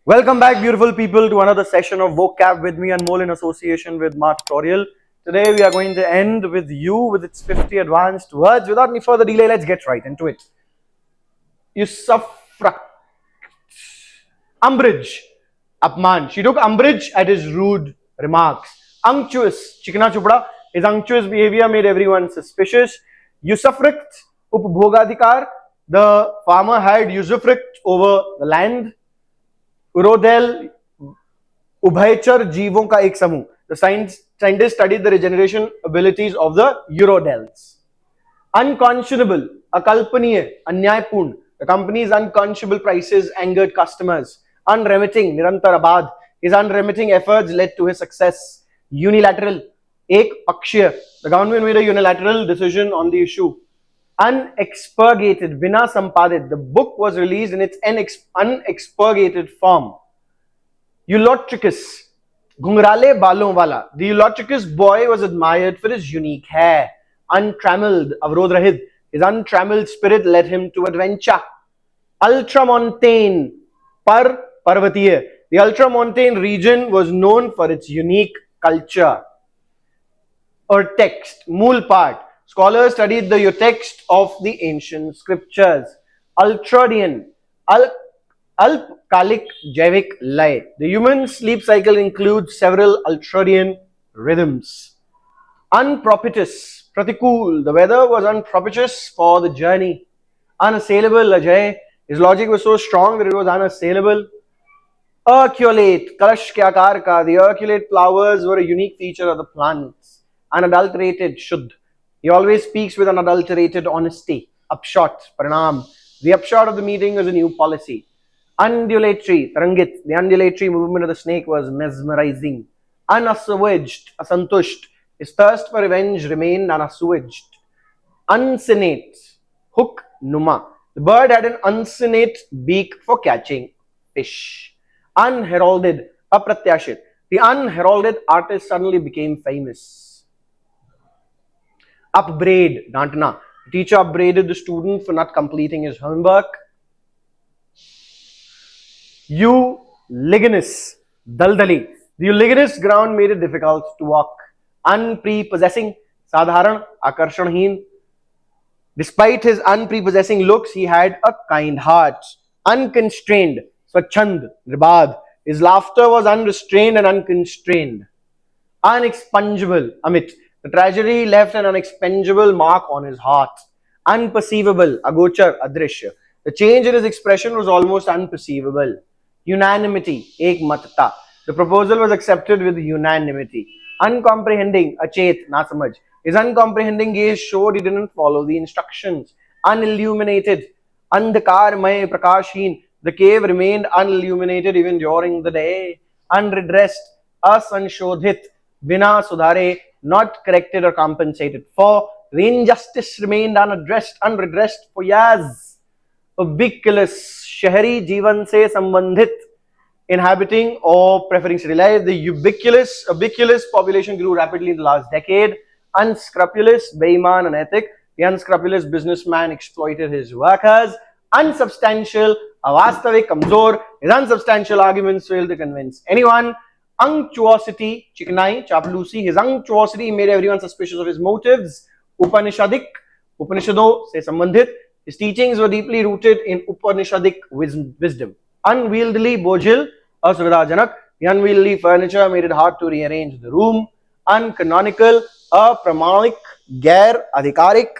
Welcome back, beautiful people, to another session of vocab with me, Anmol, in association with Mark Tutorial. Today, we are going to end with you with its 50 advanced words. Without any further delay, let's get right into it. Usufruct. Umbrage. Apman. She took umbrage at his rude remarks. Unctuous. Chikna chupda. His unctuous behavior made everyone suspicious. Usufruct. Upbhogadhikar. The farmer had usufruct over the land. उरोदेल उभयचर जीवों का एक समूह. The scientists studied the regeneration abilities of the urodels. Unconscionable, अकल्पनीय, अन्यायपूर्ण. The company's unconscionable prices angered customers. Unremitting, निरंतर आबाद. His unremitting efforts led to his success. Unilateral, एक पक्षीय. The government made a unilateral decision on the issue. Unexpurgated, बिना संपादित. The book was released in its unexpurgated form. Eulotricus, घुंघराले बालों वाला. The Eulotricus boy was admired for his unique hair. Untrammeled, अवरोध रहित. His untrammeled spirit led him to adventure. Ultramontane, पर्वतीय. The ultramontane region was known for its unique culture. Or text, मूल पाठ. Scholars studied the text of the ancient scriptures. Ultradian, alkalic jaivik lay. The human sleep cycle includes several ultradian rhythms. Unpropitious, pratikul. The weather was unpropitious for the journey. Unassailable, Ajay. His logic was so strong that it was unassailable. Urculate, kalash ke aakar ka. The urculate flowers were a unique feature of the plants. Unadulterated, shuddh. He always speaks with unadulterated honesty. Upshot, pranam. The upshot of the meeting was a new policy. Undulatory, tarangit. The undulatory movement of the snake was mesmerizing. Unassuaged, asantusht. His thirst for revenge remained unassuaged. Uncinate, hook numa. The bird had an uncinate beak for catching fish. Unheralded, apratyashit. The unheralded artist suddenly became famous. Upbraid, डांटना. The teacher upbraided the student for not completing his homework. Uliginous, daldali. The uliginous ground made it difficult to walk. Unprepossessing, sadharan, akarshanheen. Despite his unprepossessing looks, he had a kind heart. Unconstrained, swachhand, ribad. His laughter was unrestrained and unconstrained. Unexpungible, amit. The tragedy left an unexpungible mark on his heart. Unperceivable, agochar, adrishya. The change in his expression was almost unperceivable. Unanimity, ekmatata. The proposal was accepted with unanimity. Uncomprehending, achet, na samajh. His uncomprehending gaze showed he didn't follow the instructions. Unilluminated, andhakarmay, prakashheen. The cave remained unilluminated even during the day. Unredressed, asanshodhit, bina sudhare. Not corrected or compensated for. The injustice remained unredressed for years. Ubiquitous, shahari जीवन से संबंधित, inhabiting or preferring city life. The ubiquitous population grew rapidly in the last decade. Unscrupulous, बेईमान, unethic. The unscrupulous businessman exploited his workers. Unsubstantial, अवास्तविक, कमजोर. His unsubstantial arguments failed to convince anyone. Unctuosity, chikanai, chaplusi. His unctuosity made everyone suspicious of his motives. Upanishadik, Upanishado se sambandhit. His teachings were deeply rooted in Upanishadic wisdom. Unwieldy, bojil, asvidajanak. The unwieldy furniture made it hard to rearrange the room. Uncanonical, apramanik, gair, adhikarik.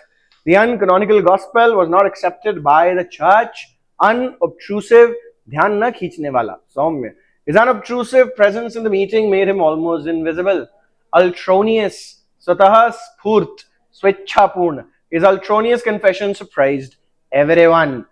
The uncanonical gospel was not accepted by the church. Unobtrusive, dhyan na khichne wala, saumya. His unobtrusive presence in the meeting made him almost invisible. Ultronious, swatah spurt, swechhapurna. His ultronious confession surprised everyone.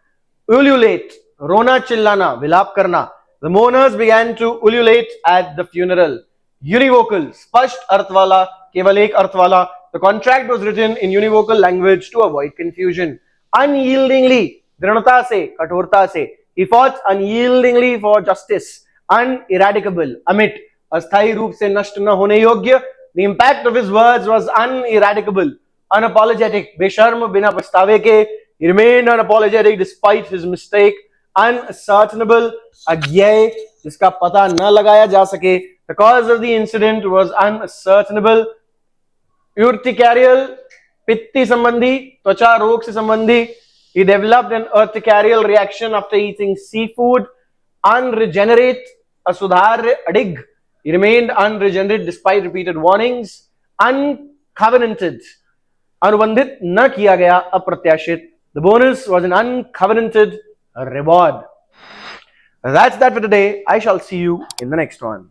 Ululate, rona chillana, vilap karna. The mourners began to ululate at the funeral. Univocal, spasht arthwala, keval ek arthwala. The contract was written in univocal language to avoid confusion. Unyieldingly, drinata se, katorta se. He fought unyieldingly for justice. Uneradicable, amit, अस्थायी रूप से नष्ट न होने योग्य. The impact of his words was uneradicable, unapologetic, बेशर्म बिना पछतावे के. He remained unapologetic despite his mistake. unascertainable, अज्ञेय, जिसका पता न लगाया जा सके. The cause of the incident was unascertainable. Urticarial, पित्ती संबंधी, त्वचा रोग से संबंधी. He developed an urticarial reaction after eating seafood. Unregenerate, असुधार्य, अडिग. He remained unregenerate despite repeated warnings. Uncovenanted, अनुबंधित न किया गया, अप्रत्याशित. The bonus was an uncovenanted reward. That's that for today. I shall see you in the next one.